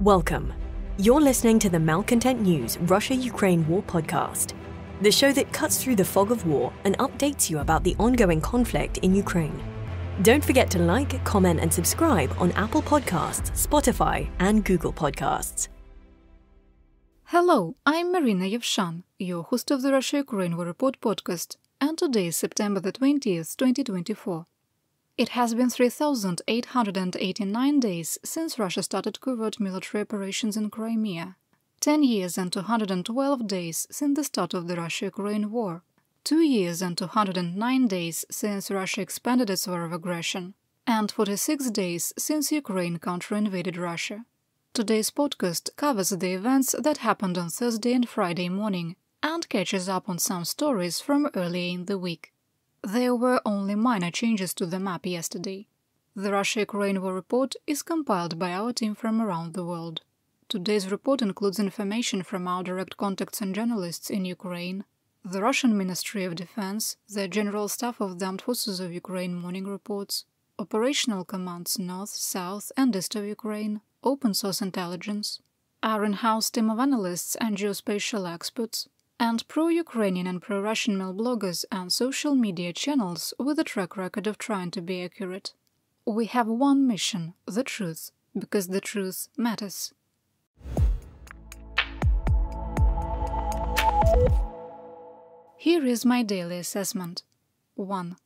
Welcome. You're listening to the Malcontent News Russia-Ukraine War podcast, the show that cuts through the fog of war and updates you about the ongoing conflict in Ukraine. Don't forget to like, comment, and subscribe on Apple Podcasts, Spotify, and Google Podcasts. Hello, I'm Marina Yevshan, your host of the Russia-Ukraine War Report podcast, and today is September the 20th, 2024. It has been 3,889 days since Russia started covert military operations in Crimea, 10 years and 212 days since the start of the Russia-Ukraine war, 2 years and 209 days since Russia expanded its war of aggression, and 46 days since Ukraine counter-invaded Russia. Today's podcast covers the events that happened on Thursday and Friday morning and catches up on some stories from earlier in the week. There were only minor changes to the map yesterday. The Russia-Ukraine War Report is compiled by our team from around the world. Today's report includes information from our direct contacts and journalists in Ukraine, the Russian Ministry of Defense, the General Staff of the Armed Forces of Ukraine morning reports, operational commands north, south and east of Ukraine, open source intelligence, our in-house team of analysts and geospatial experts, and pro-Ukrainian and pro-Russian mail bloggers and social media channels with a track record of trying to be accurate. We have one mission, the truth, because the truth matters. Here is my daily assessment. 1.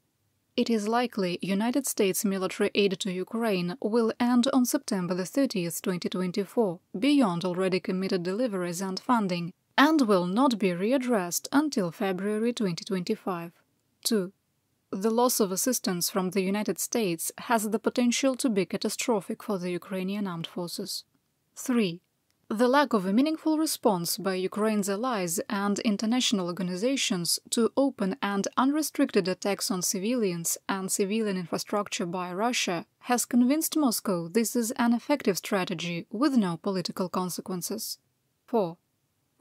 It is likely United States military aid to Ukraine will end on September the 30th, 2024, beyond already committed deliveries and funding, and will not be readdressed until February 2025. 2. The loss of assistance from the United States has the potential to be catastrophic for the Ukrainian armed forces. 3. The lack of a meaningful response by Ukraine's allies and international organizations to open and unrestricted attacks on civilians and civilian infrastructure by Russia has convinced Moscow this is an effective strategy with no political consequences. 4.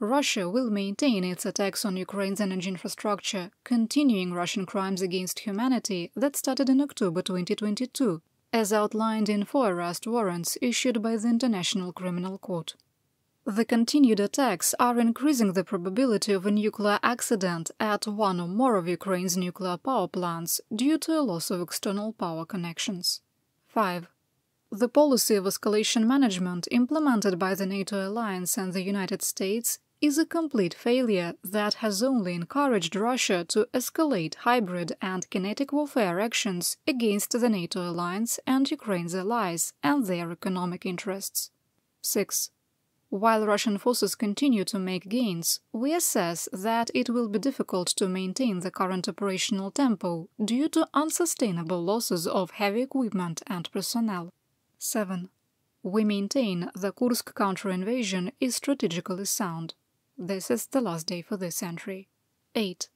Russia will maintain its attacks on Ukraine's energy infrastructure, continuing Russian crimes against humanity that started in October 2022, as outlined in 4 arrest warrants issued by the International Criminal Court. The continued attacks are increasing the probability of a nuclear accident at one or more of Ukraine's nuclear power plants due to a loss of external power connections. 5. The policy of escalation management implemented by the NATO alliance and the United States is a complete failure that has only encouraged Russia to escalate hybrid and kinetic warfare actions against the NATO alliance and Ukraine's allies and their economic interests. 6. While Russian forces continue to make gains, we assess that it will be difficult to maintain the current operational tempo due to unsustainable losses of heavy equipment and personnel. 7. We maintain the Kursk Counter-invasion is strategically sound. This is the last day for this entry. 8.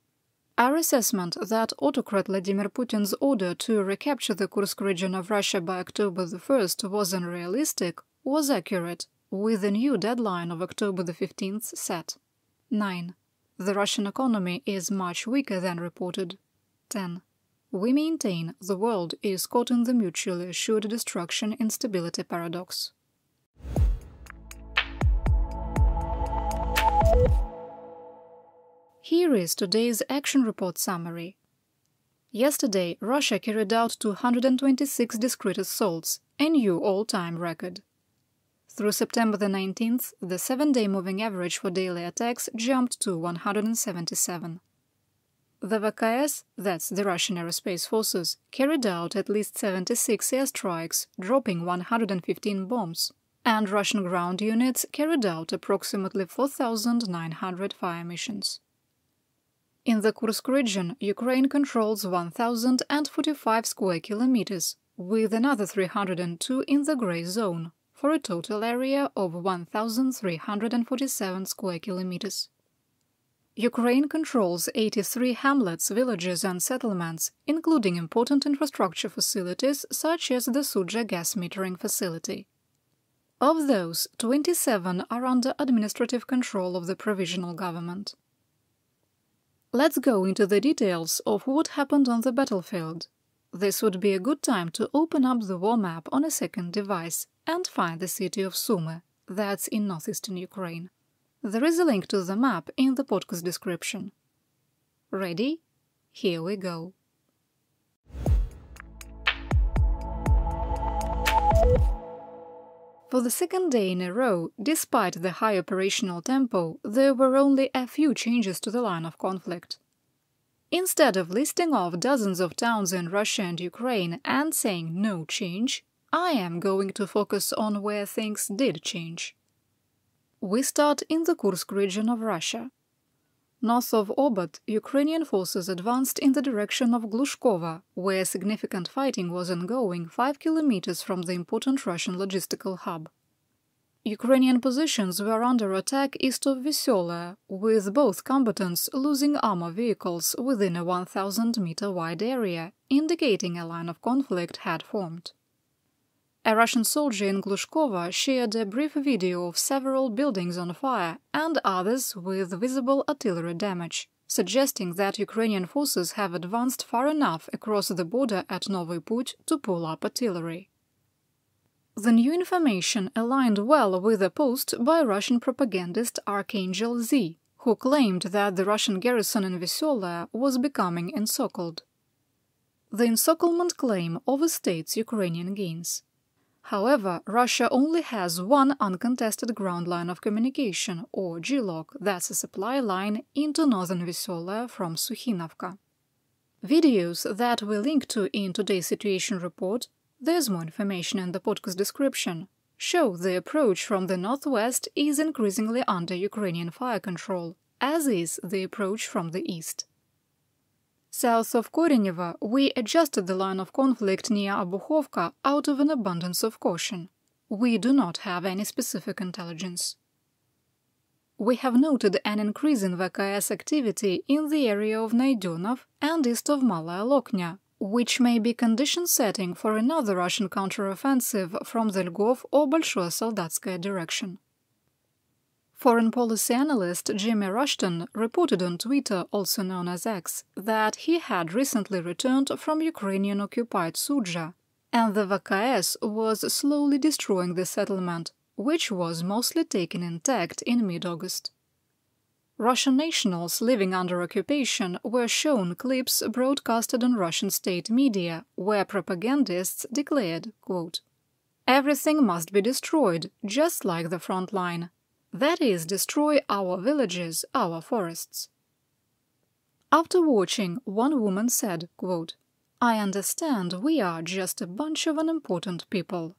Our assessment that autocrat Vladimir Putin's order to recapture the Kursk region of Russia by October the 1st was unrealistic was accurate, with a new deadline of October the 15th set. 9. The Russian economy is much weaker than reported. 10. We maintain the world is caught in the mutually assured destruction instability paradox. Here is today's action report summary. Yesterday, Russia carried out 226 discrete assaults, a new all-time record. Through September the 19th, the 7-day moving average for daily attacks jumped to 177. The VKS, that's the Russian Aerospace Forces, carried out at least 76 airstrikes, dropping 115 bombs, and Russian ground units carried out approximately 4,900 fire missions. In the Kursk region, Ukraine controls 1,045 square kilometers, with another 302 in the grey zone, for a total area of 1,347 square kilometers. Ukraine controls 83 hamlets, villages and settlements, including important infrastructure facilities such as the Sudzha gas metering facility. Of those, 27 are under administrative control of the provisional government. Let's go into the details of what happened on the battlefield. This would be a good time to open up the war map on a second device and find the city of Sumy, that's in northeastern Ukraine. There is a link to the map in the podcast description. Ready? Here we go. For the second day in a row, despite the high operational tempo, there were only a few changes to the line of conflict. Instead of listing off dozens of towns in Russia and Ukraine and saying no change, I am going to focus on where things did change. We start in the Kursk region of Russia. North of Obod, Ukrainian forces advanced in the direction of Glushkova, where significant fighting was ongoing 5 kilometers from the important Russian logistical hub. Ukrainian positions were under attack east of Veselaya, with both combatants losing armor vehicles within a 1,000-meter wide area, indicating a line of conflict had formed. A Russian soldier in Glushkova shared a brief video of several buildings on fire and others with visible artillery damage, suggesting that Ukrainian forces have advanced far enough across the border at Novy Put to pull up artillery. The new information aligned well with a post by Russian propagandist Archangel Z, who claimed that the Russian garrison in Veselaya was becoming encircled. The encirclement claim overstates Ukrainian gains. However, Russia only has one uncontested ground line of communication, or GLOC, that's a supply line into northern Veselaya from Sukhinovka. Videos that we link to in today's situation report, there's more information in the podcast description, show the approach from the northwest is increasingly under Ukrainian fire control, as is the approach from the east. South of Korenyevo, we adjusted the line of conflict near Obukhovka out of an abundance of caution. We do not have any specific intelligence. We have noted an increase in VKS activity in the area of Naidonov and east of Malaya Loknya, which may be condition setting for another Russian counteroffensive from the Lvov or Bolshoye Soldatskaya direction. Foreign policy analyst Jimmy Rushton reported on Twitter, also known as X, that he had recently returned from Ukrainian-occupied Sudzha, and the VKS was slowly destroying the settlement, which was mostly taken intact in mid-August. Russian nationals living under occupation were shown clips broadcasted on Russian state media, where propagandists declared, quote, "Everything must be destroyed, just like the front line. That is, destroy our villages, our forests." After watching, one woman said, quote, "I understand we are just a bunch of unimportant people."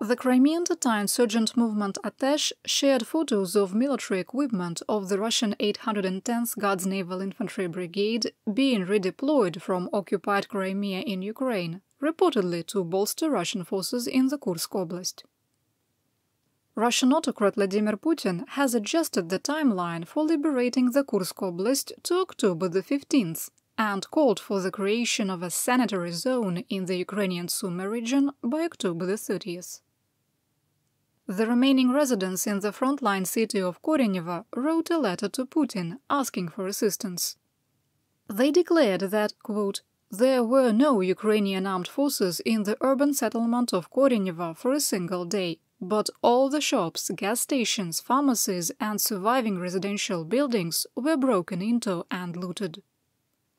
The Crimean Tatar insurgent movement Atesh shared photos of military equipment of the Russian 810th Guards Naval Infantry Brigade being redeployed from occupied Crimea in Ukraine, reportedly to bolster Russian forces in the Kursk Oblast. Russian autocrat Vladimir Putin has adjusted the timeline for liberating the Kursk Oblast to October the 15th and called for the creation of a sanitary zone in the Ukrainian Sumy region by October the 30th. The remaining residents in the frontline city of Korenyevo wrote a letter to Putin asking for assistance. They declared that, quote, "There were no Ukrainian armed forces in the urban settlement of Korenyevo for a single day, but all the shops, gas stations, pharmacies and surviving residential buildings were broken into and looted."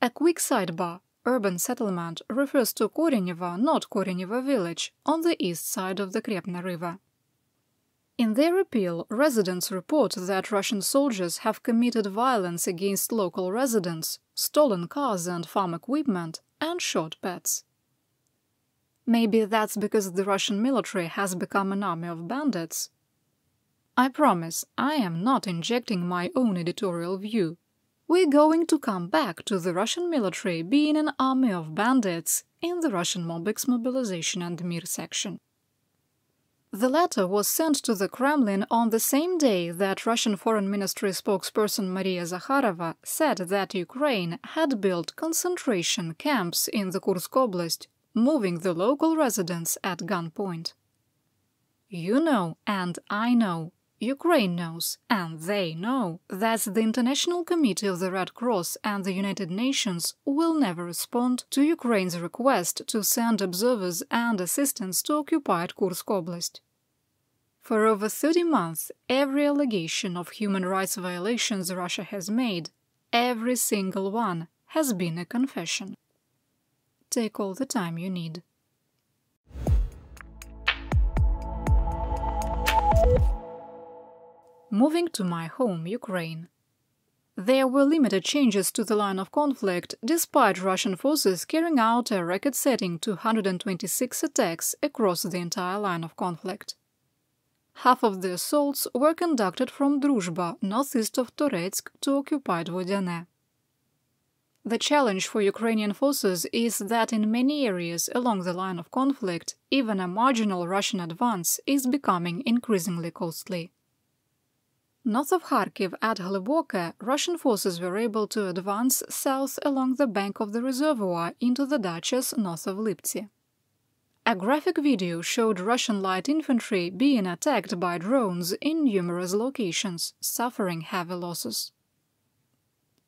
A quick sidebar: urban settlement refers to Korenyevo, not Korenyevo village, on the east side of the Krepna River. In their appeal, residents report that Russian soldiers have committed violence against local residents, stolen cars and farm equipment, and shot pets. Maybe that's because the Russian military has become an army of bandits? I promise, I am not injecting my own editorial view. We're going to come back to the Russian military being an army of bandits in the Russian Mobiks Mobilization and Mir section. The letter was sent to the Kremlin on the same day that Russian Foreign Ministry spokesperson Maria Zakharova said that Ukraine had built concentration camps in the Kursk Oblast, moving the local residents at gunpoint. You know, and I know, Ukraine knows, and they know, that the International Committee of the Red Cross and the United Nations will never respond to Ukraine's request to send observers and assistance to occupied Kursk Oblast. For over 30 months, every allegation of human rights violations Russia has made, every single one, has been a confession. Take all the time you need. Moving to my home, Ukraine. There were limited changes to the line of conflict despite Russian forces carrying out a record-setting 226 attacks across the entire line of conflict. Half of the assaults were conducted from Druzhba, northeast of Toretsk, to occupied Vodyane. The challenge for Ukrainian forces is that in many areas along the line of conflict, even a marginal Russian advance is becoming increasingly costly. North of Kharkiv at Hlyboke, Russian forces were able to advance south along the bank of the reservoir into the dachas north of Liptsi. A graphic video showed Russian light infantry being attacked by drones in numerous locations, suffering heavy losses.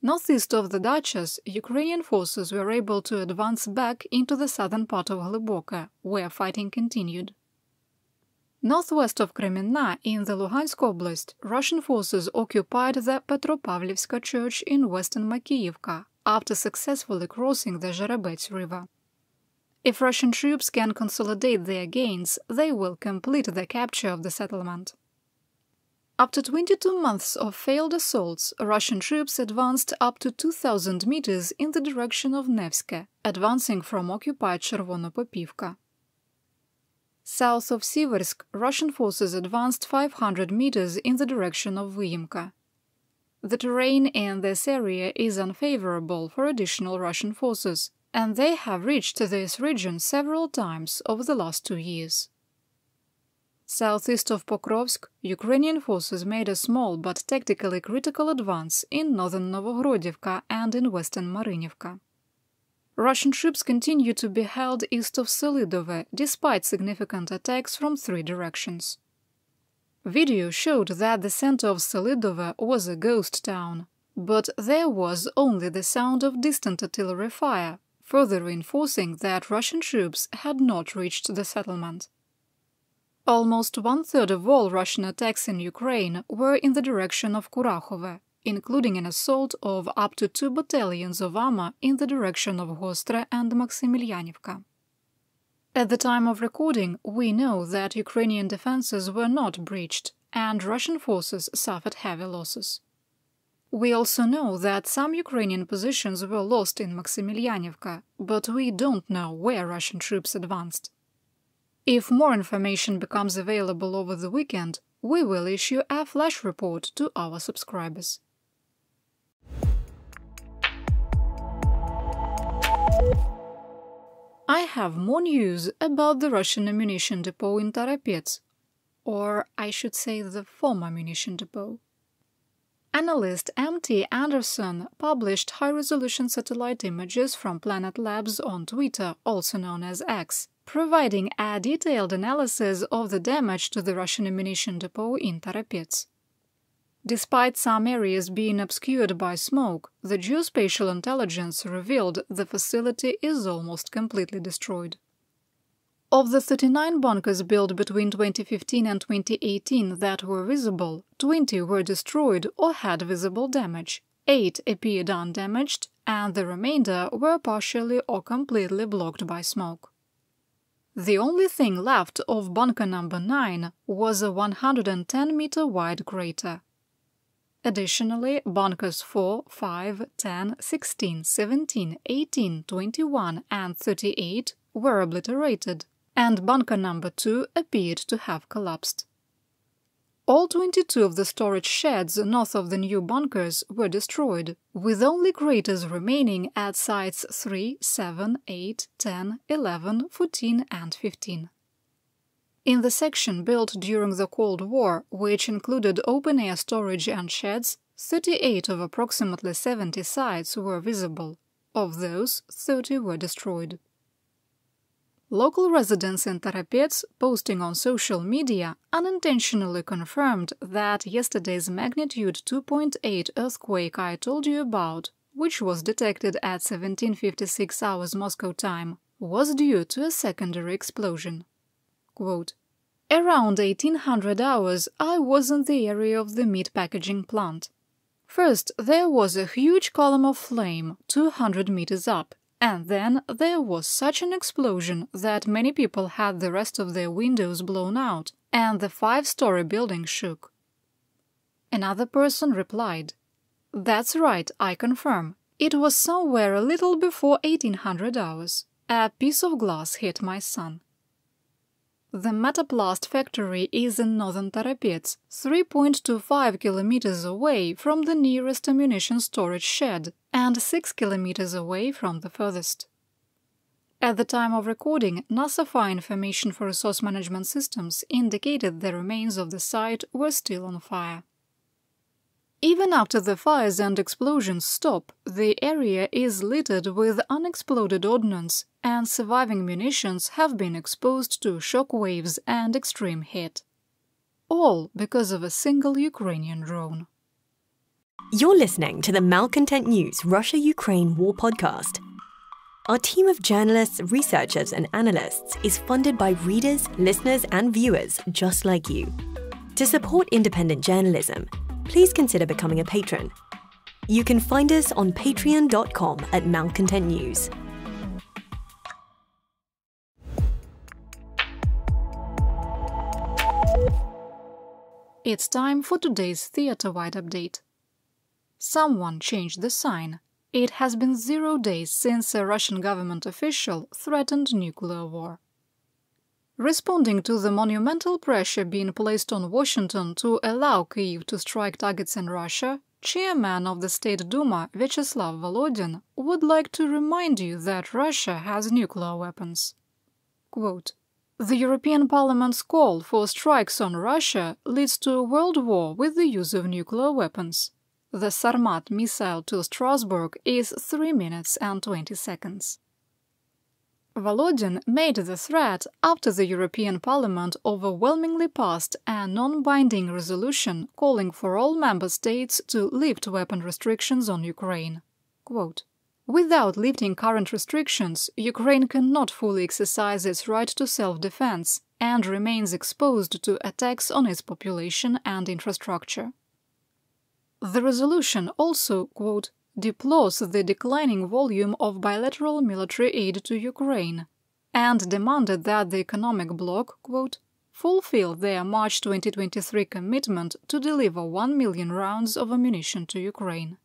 Northeast of the dachas, Ukrainian forces were able to advance back into the southern part of Hlyboke, where fighting continued. Northwest of Kremenna, in the Luhansk Oblast, Russian forces occupied the Petropavlivska church in western Makiyivka after successfully crossing the Zherebets River. If Russian troops can consolidate their gains, they will complete the capture of the settlement. After 22 months of failed assaults, Russian troops advanced up to 2,000 meters in the direction of Nevske, advancing from occupied Chervonopopivka. South of Siversk, Russian forces advanced 500 meters in the direction of Vyimka. The terrain in this area is unfavorable for additional Russian forces, and they have reached this region several times over the last 2 years. Southeast of Pokrovsk, Ukrainian forces made a small but tactically critical advance in northern Novogrodivka and in western Marinivka. Russian troops continue to be held east of Selidove despite significant attacks from 3 directions. Video showed that the center of Selidove was a ghost town, but there was only the sound of distant artillery fire, further reinforcing that Russian troops had not reached the settlement. Almost 1/3 of all Russian attacks in Ukraine were in the direction of Kurakhove, including an assault of up to 2 battalions of armor in the direction of Gostre and Maximilianivka. At the time of recording, we know that Ukrainian defenses were not breached, and Russian forces suffered heavy losses. We also know that some Ukrainian positions were lost in Maximilianivka, but we don't know where Russian troops advanced. If more information becomes available over the weekend, we will issue a flash report to our subscribers. I have more news about the Russian ammunition depot in Toropets, or I should say the former ammunition depot. Analyst M.T. Anderson published high-resolution satellite images from Planet Labs on Twitter, also known as X, providing a detailed analysis of the damage to the Russian ammunition depot in Toropets. Despite some areas being obscured by smoke, the geospatial intelligence revealed the facility is almost completely destroyed. Of the 39 bunkers built between 2015 and 2018 that were visible, 20 were destroyed or had visible damage, 8 appeared undamaged, and the remainder were partially or completely blocked by smoke. The only thing left of bunker number 9 was a 110-meter wide crater. Additionally, bunkers 4, 5, 10, 16, 17, 18, 21, and 38 were obliterated, and bunker number 2 appeared to have collapsed. All 22 of the storage sheds north of the new bunkers were destroyed, with only craters remaining at sites 3, 7, 8, 10, 11, 14, and 15. In the section built during the Cold War, which included open-air storage and sheds, 38 of approximately 70 sites were visible. Of those, 30 were destroyed. Local residents in Tarapets, posting on social media, unintentionally confirmed that yesterday's magnitude 2.8 earthquake I told you about, which was detected at 17:56 hours Moscow time, was due to a secondary explosion. Quote, "Around 1800 hours, I was in the area of the meat packaging plant. First, there was a huge column of flame 200 meters up, and then there was such an explosion that many people had the rest of their windows blown out, and the 5-story building shook." Another person replied, "That's right, I confirm. It was somewhere a little before 1800 hours. A piece of glass hit my son." The Metaplast factory is in northern Tarapets, 3.25 kilometers away from the nearest ammunition storage shed and 6 kilometers away from the furthest. At the time of recording, NASA Fire Information for Resource Management Systems indicated the remains of the site were still on fire. Even after the fires and explosions stop, the area is littered with unexploded ordnance, and surviving munitions have been exposed to shock waves and extreme heat. All because of a single Ukrainian drone. You're listening to the Malcontent News Russia-Ukraine War podcast. Our team of journalists, researchers, and analysts is funded by readers, listeners, and viewers just like you. To support independent journalism, please consider becoming a patron. You can find us on patreon.com/malcontentnews. It's time for today's Theaterwide update. Someone changed the sign. It has been 0 days since a Russian government official threatened nuclear war. Responding to the monumental pressure being placed on Washington to allow Kyiv to strike targets in Russia, Chairman of the State Duma Vyacheslav Volodin would like to remind you that Russia has nuclear weapons. Quote, "The European Parliament's call for strikes on Russia leads to a world war with the use of nuclear weapons. The Sarmat missile to Strasbourg is 3 minutes and 20 seconds. Volodin made the threat after the European Parliament overwhelmingly passed a non-binding resolution calling for all member states to lift weapon restrictions on Ukraine. Quote, "Without lifting current restrictions, Ukraine cannot fully exercise its right to self-defense and remains exposed to attacks on its population and infrastructure." The resolution also, quote, "deplores the declining volume of bilateral military aid to Ukraine and demanded that the economic bloc, quote, fulfill their March 2023 commitment to deliver 1 million rounds of ammunition to Ukraine."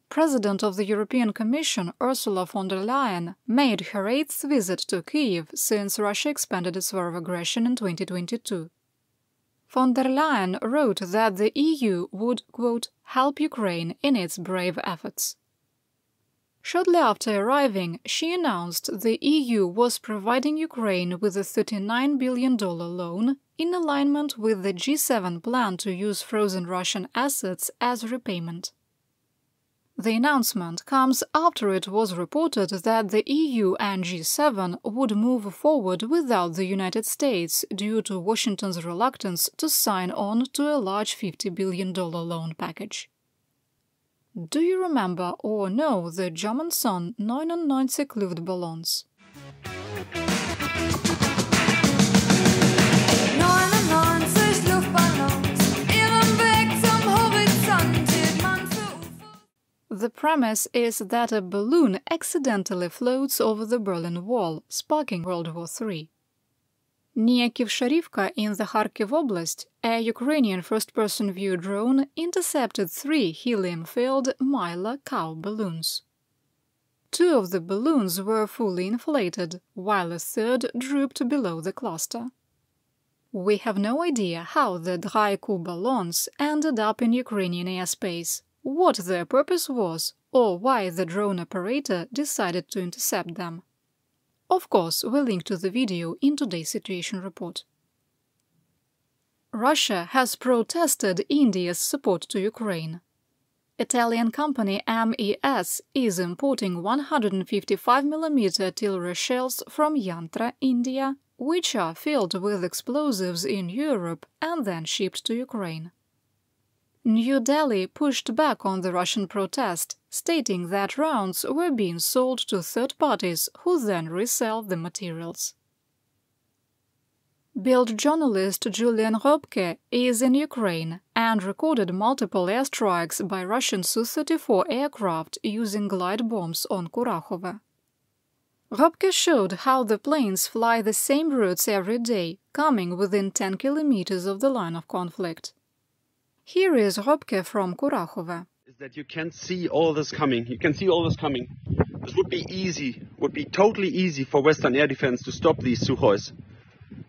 President of the European Commission Ursula von der Leyen made her 8th visit to Kyiv since Russia expanded its war of aggression in 2022. Von der Leyen wrote that the EU would, quote, help Ukraine in its brave efforts. Shortly after arriving, she announced the EU was providing Ukraine with a $39 billion loan in alignment with the G7 plan to use frozen Russian assets as repayment. The announcement comes after it was reported that the EU and G7 would move forward without the United States due to Washington's reluctance to sign on to a large $50 billion loan package. Do you remember or know the German song 99 Kuhballons? The premise is that a balloon accidentally floats over the Berlin Wall, sparking World War III. Near Kivsharivka in the Kharkiv Oblast, a Ukrainian first-person view drone intercepted 3 helium-filled Myla cow balloons. 2 of the balloons were fully inflated, while a third drooped below the cluster. We have no idea how the dry Kuhballons ended up in Ukrainian airspace, what their purpose was, or why the drone operator decided to intercept them. Of course, we'll link to the video in today's situation report. Russia has protested India's support to Ukraine. Italian company MES is importing 155mm artillery shells from Yantra, India, which are filled with explosives in Europe and then shipped to Ukraine. New Delhi pushed back on the Russian protest, stating that rounds were being sold to third parties who then resell the materials. Bild journalist Julian Robke is in Ukraine and recorded multiple airstrikes by Russian Su-34 aircraft using glide bombs on Kurakhove. Robke showed how the planes fly the same routes every day, coming within 10 kilometers of the line of conflict. Here is Robke from Kurakhove. Is that you can see all this coming. You can see all this coming. This would be totally easy for Western air defense to stop these Sukhois.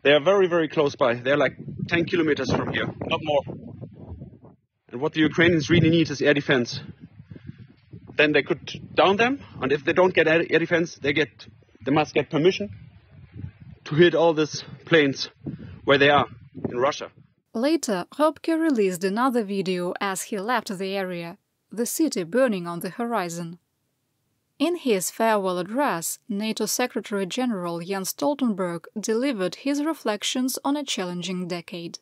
They are very, very close by. They're like 10 kilometers from here, not more. And what the Ukrainians really need is air defense. Then they could down them, and if they don't get air defense, they must get permission to hit all these planes where they are, in Russia. Later, Robke released another video as he left the area, the city burning on the horizon. In his farewell address, NATO Secretary-General Jens Stoltenberg delivered his reflections on a challenging decade.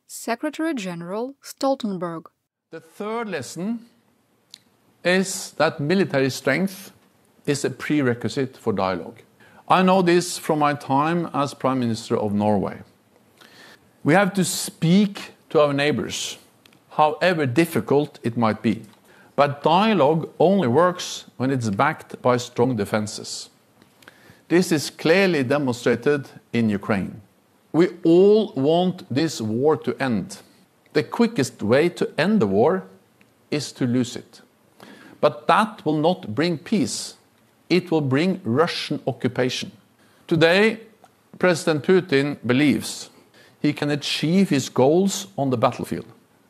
Secretary-General Stoltenberg. The third lesson is that military strength is a prerequisite for dialogue. I know this from my time as Prime Minister of Norway. We have to speak to our neighbors, however difficult it might be. But dialogue only works when it's backed by strong defenses. This is clearly demonstrated in Ukraine. We all want this war to end. The quickest way to end the war is to lose it. But that will not bring peace. It will bring Russian occupation. Today, President Putin believes he can achieve his goals on the battlefield.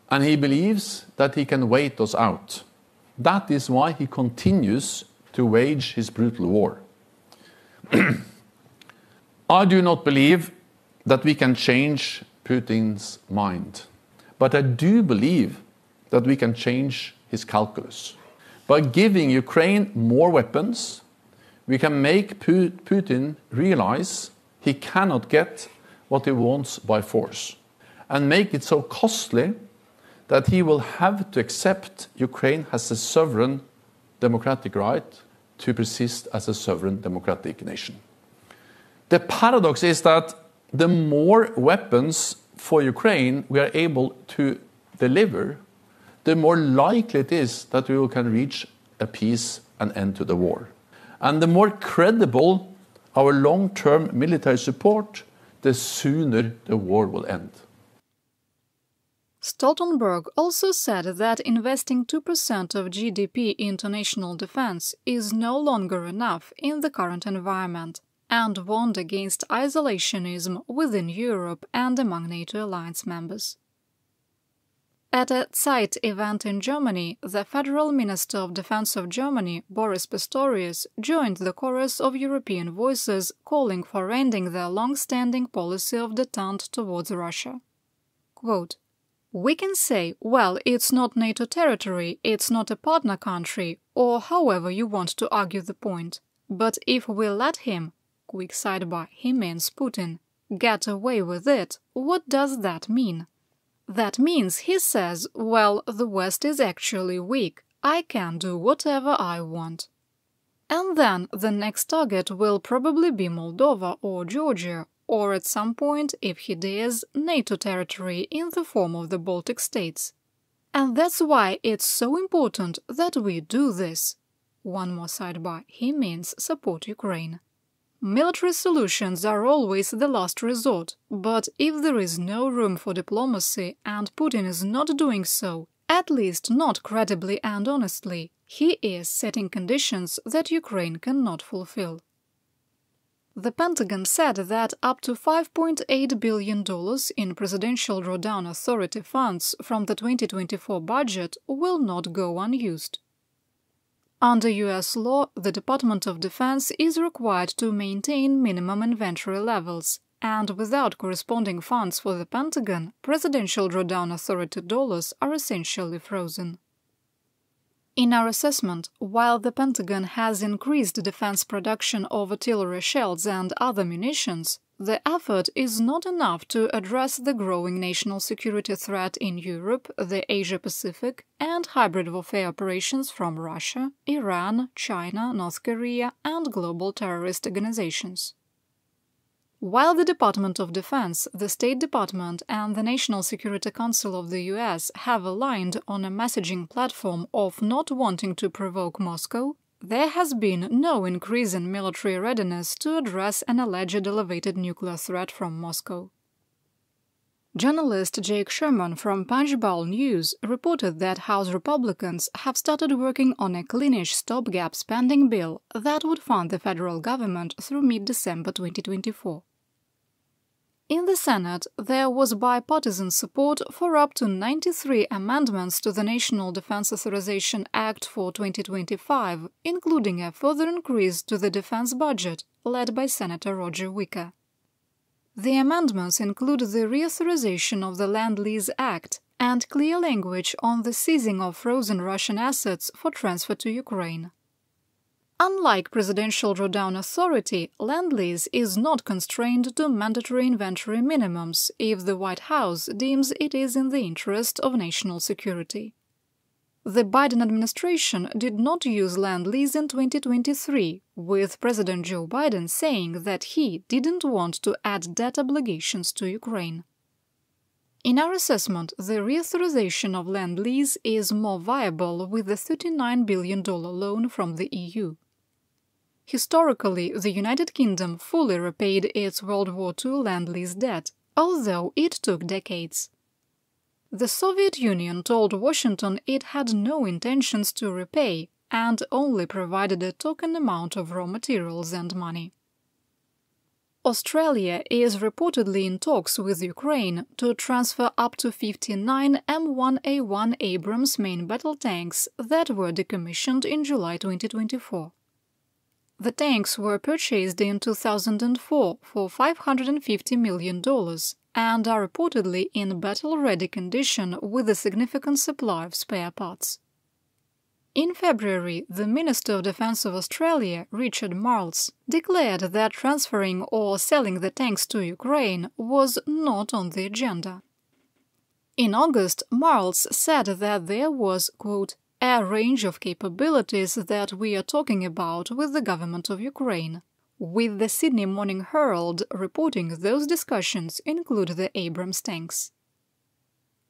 And he believes that he can wait us out. That is why he continues to wage his brutal war. I do not believe that we can change Putin's mind. But I do believe that we can change his calculus. By giving Ukraine more weapons, we can make Putin realize he cannot get what he wants by force, and make it so costly that he will have to accept Ukraine has a sovereign democratic right to persist as a sovereign democratic nation. The paradox is that the more weapons for Ukraine we are able to deliver, the more likely it is that we can reach a peace and end to the war. And the more credible our long-term military support, the sooner the war will end. Stoltenberg also said that investing 2% of GDP into national defense is no longer enough in the current environment, and warned against isolationism within Europe and among NATO alliance members. At a Zeit event in Germany, the Federal Minister of Defense of Germany, Boris Pistorius, joined the chorus of European voices calling for ending their long-standing policy of détente towards Russia. Quote, "We can say, well, it's not NATO territory, it's not a partner country, or however you want to argue the point. But if we let him," quick sidebar, he means Putin, "get away with it, what does that mean? That means he says, well, the West is actually weak, I can do whatever I want." And then the next target will probably be Moldova or Georgia, or at some point, if he dares, NATO territory in the form of the Baltic states. And that's why it's so important that we do this. One more sidebar, he means support Ukraine. Military solutions are always the last resort, but if there is no room for diplomacy and Putin is not doing so, at least not credibly and honestly, he is setting conditions that Ukraine cannot fulfill. The Pentagon said that up to $5.8 billion in Presidential Drawdown Authority funds from the 2024 budget will not go unused. Under U.S. law, the Department of Defense is required to maintain minimum inventory levels, and without corresponding funds for the Pentagon, Presidential Drawdown Authority dollars are essentially frozen. In our assessment, while the Pentagon has increased defense production of artillery shells and other munitions, the effort is not enough to address the growing national security threat in Europe, the Asia-Pacific, and hybrid warfare operations from Russia, Iran, China, North Korea, and global terrorist organizations. While the Department of Defense, the State Department, and the National Security Council of the US have aligned on a messaging platform of not wanting to provoke Moscow, there has been no increase in military readiness to address an alleged elevated nuclear threat from Moscow. Journalist Jake Sherman from Punchbowl News reported that House Republicans have started working on a cleanish stopgap spending bill that would fund the federal government through mid-December 2024. In the Senate, there was bipartisan support for up to 93 amendments to the National Defense Authorization Act for 2025, including a further increase to the defense budget, led by Senator Roger Wicker. The amendments include the reauthorization of the Land-Lease Act and clear language on the seizing of frozen Russian assets for transfer to Ukraine. Unlike presidential drawdown authority, Land-Lease is not constrained to mandatory inventory minimums if the White House deems it is in the interest of national security. The Biden administration did not use Land-Lease in 2023, with President Joe Biden saying that he didn't want to add debt obligations to Ukraine. In our assessment, the reauthorization of Land-Lease is more viable with the $39 billion loan from the EU. Historically, the United Kingdom fully repaid its World War II Land-Lease debt, although it took decades. The Soviet Union told Washington it had no intentions to repay and only provided a token amount of raw materials and money. Australia is reportedly in talks with Ukraine to transfer up to 59 M1A1 Abrams main battle tanks that were decommissioned in July 2024. The tanks were purchased in 2004 for $550 million and are reportedly in battle-ready condition with a significant supply of spare parts. In February, the Minister of Defence of Australia, Richard Marles, declared that transferring or selling the tanks to Ukraine was not on the agenda. In August, Marles said that there was, quote, a range of capabilities that we are talking about with the government of Ukraine, with the Sydney Morning Herald reporting those discussions include the Abrams tanks.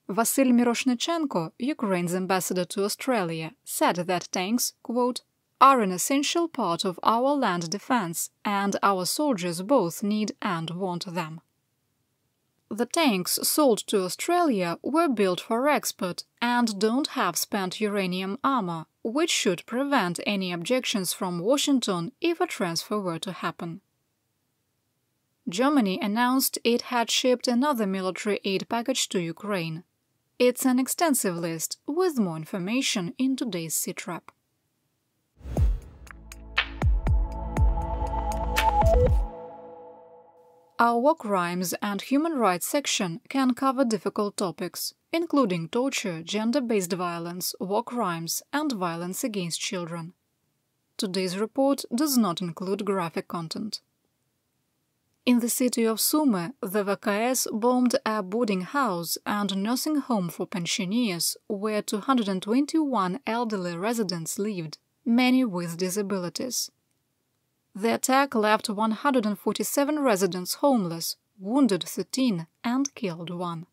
Vasyl Miroshnichenko, Ukraine's ambassador to Australia, said that tanks, quote, are an essential part of our land defense, and our soldiers both need and want them. The tanks sold to Australia were built for export and don't have spent uranium armor, which should prevent any objections from Washington if a transfer were to happen. Germany announced it had shipped another military aid package to Ukraine. It's an extensive list, with more information in today's CTRAP. Our War Crimes and Human Rights section can cover difficult topics, including torture, gender-based violence, war crimes, and violence against children. Today's report does not include graphic content. In the city of Sumy, the VKS bombed a boarding house and nursing home for pensioners where 221 elderly residents lived, many with disabilities. The attack left 147 residents homeless, wounded 13, and killed 1.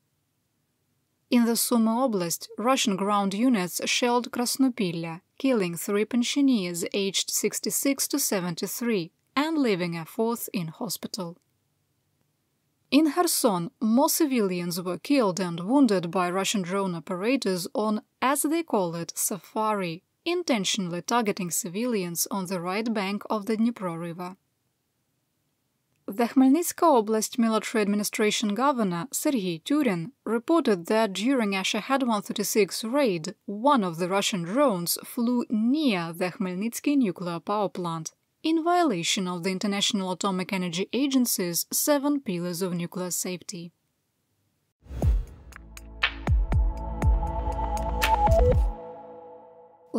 In the Sumy Oblast, Russian ground units shelled Krasnopilya, killing 3 pensioners aged 66 to 73 and leaving a 4th in hospital. In Kherson, more civilians were killed and wounded by Russian drone operators on, as they call it, safari, intentionally targeting civilians on the right bank of the Dnipro River. The Khmelnytska Oblast Military Administration Governor Serhiy Tyurin reported that during a Shahed-136 raid, one of the Russian drones flew near the Khmelnytsky nuclear power plant, in violation of the International Atomic Energy Agency's 7 pillars of nuclear safety.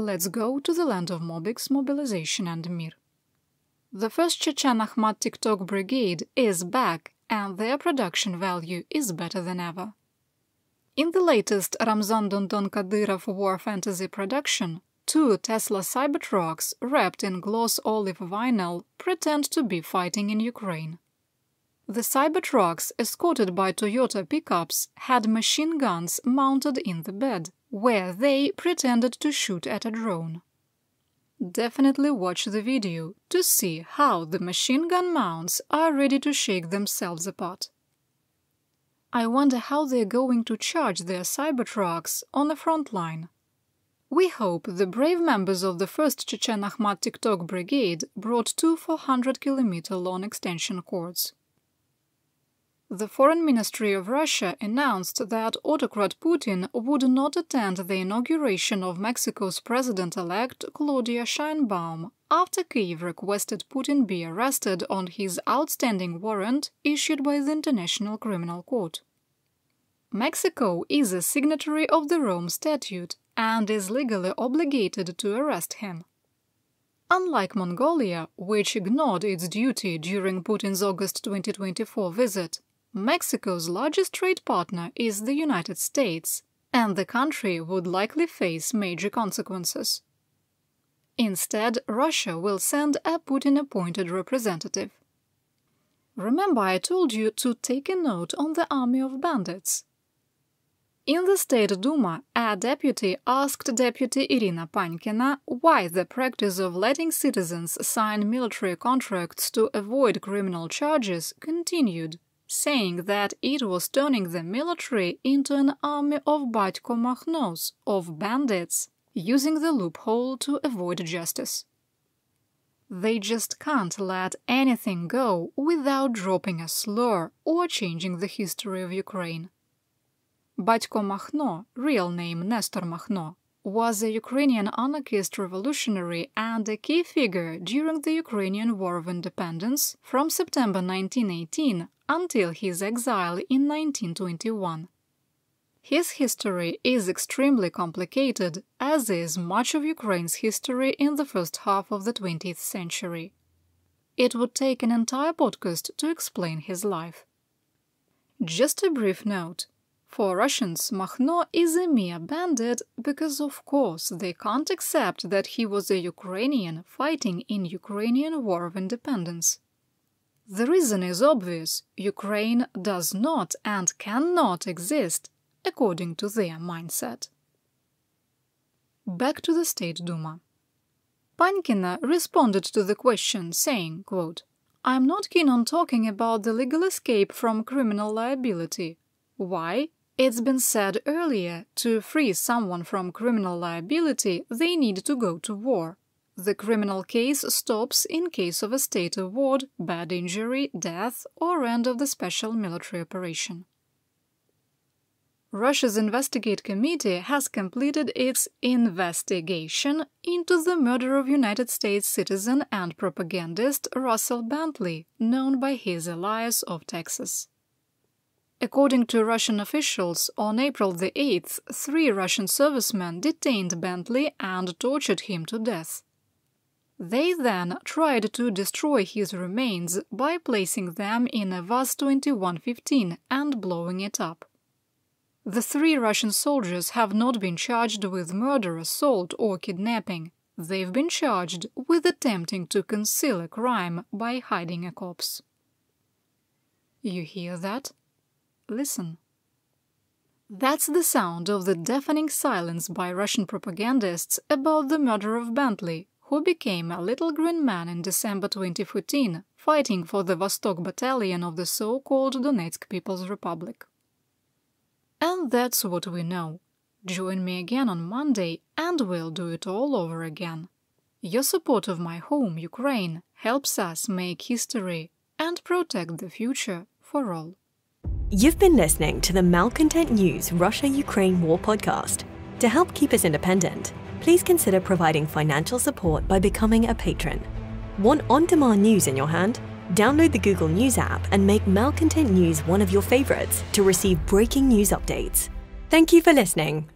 let's go to the land of Mobiks, Mobilization and Mir. The 1st Chechen Akhmat TikTok Brigade is back, and their production value is better than ever. In the latest Ramzan Dondon Kadyrov war fantasy production, 2 Tesla Cybertrucks wrapped in gloss olive vinyl pretend to be fighting in Ukraine. The Cybertrucks, escorted by Toyota pickups, had machine guns mounted in the bed, where they pretended to shoot at a drone. Definitely watch the video to see how the machine gun mounts are ready to shake themselves apart. I wonder how they're going to charge their Cybertrucks on the front line. We hope the brave members of the 1st Chechen Akhmat TikTok Brigade brought 2 400-kilometer-long extension cords. The Foreign Ministry of Russia announced that autocrat Putin would not attend the inauguration of Mexico's president-elect Claudia Sheinbaum after Kyiv requested Putin be arrested on his outstanding warrant issued by the International Criminal Court. Mexico is a signatory of the Rome Statute and is legally obligated to arrest him. Unlike Mongolia, which ignored its duty during Putin's August 2024 visit, Mexico's largest trade partner is the United States, and the country would likely face major consequences. Instead, Russia will send a Putin-appointed representative. Remember I told you to take a note on the army of bandits? In the State Duma, a deputy asked Deputy Irina Pankina why the practice of letting citizens sign military contracts to avoid criminal charges continued, saying that it was turning the military into an army of Batko Makhnos, of bandits, using the loophole to avoid justice. They just can't let anything go without dropping a slur or changing the history of Ukraine. Batko Makhno, real name Nestor Makhno, was a Ukrainian anarchist revolutionary and a key figure during the Ukrainian War of Independence from September 1918 until his exile in 1921. His history is extremely complicated, as is much of Ukraine's history in the first half of the 20th century. It would take an entire podcast to explain his life. Just a brief note. For Russians, Makhno is a mere bandit because, of course, they can't accept that he was a Ukrainian fighting in Ukrainian War of Independence. The reason is obvious: Ukraine does not and cannot exist, according to their mindset. Back to the State Duma. Pankina responded to the question saying, quote, "I'm not keen on talking about the legal escape from criminal liability. Why? It's been said earlier, to free someone from criminal liability, they need to go to war. The criminal case stops in case of a state award, bad injury, death, or end of the special military operation." Russia's Investigate Committee has completed its investigation into the murder of United States citizen and propagandist Russell Bentley, known by his alias of Texas. According to Russian officials, on April the 8th, 3 Russian servicemen detained Bentley and tortured him to death. They then tried to destroy his remains by placing them in a Vaz-2115 and blowing it up. The 3 Russian soldiers have not been charged with murder, assault, or kidnapping. They've been charged with attempting to conceal a crime by hiding a corpse. You hear that? Listen. That's the sound of the deafening silence by Russian propagandists about the murder of Bentley, who became a little green man in December 2014, fighting for the Vostok Battalion of the so-called Donetsk People's Republic. And that's what we know. Join me again on Monday and we'll do it all over again. Your support of my home, Ukraine, helps us make history and protect the future for all. You've been listening to the Malcontent News Russia-Ukraine War podcast. To help keep us independent, please consider providing financial support by becoming a patron. Want on-demand news in your hand? Download the Google News app and make Malcontent News one of your favorites to receive breaking news updates. Thank you for listening.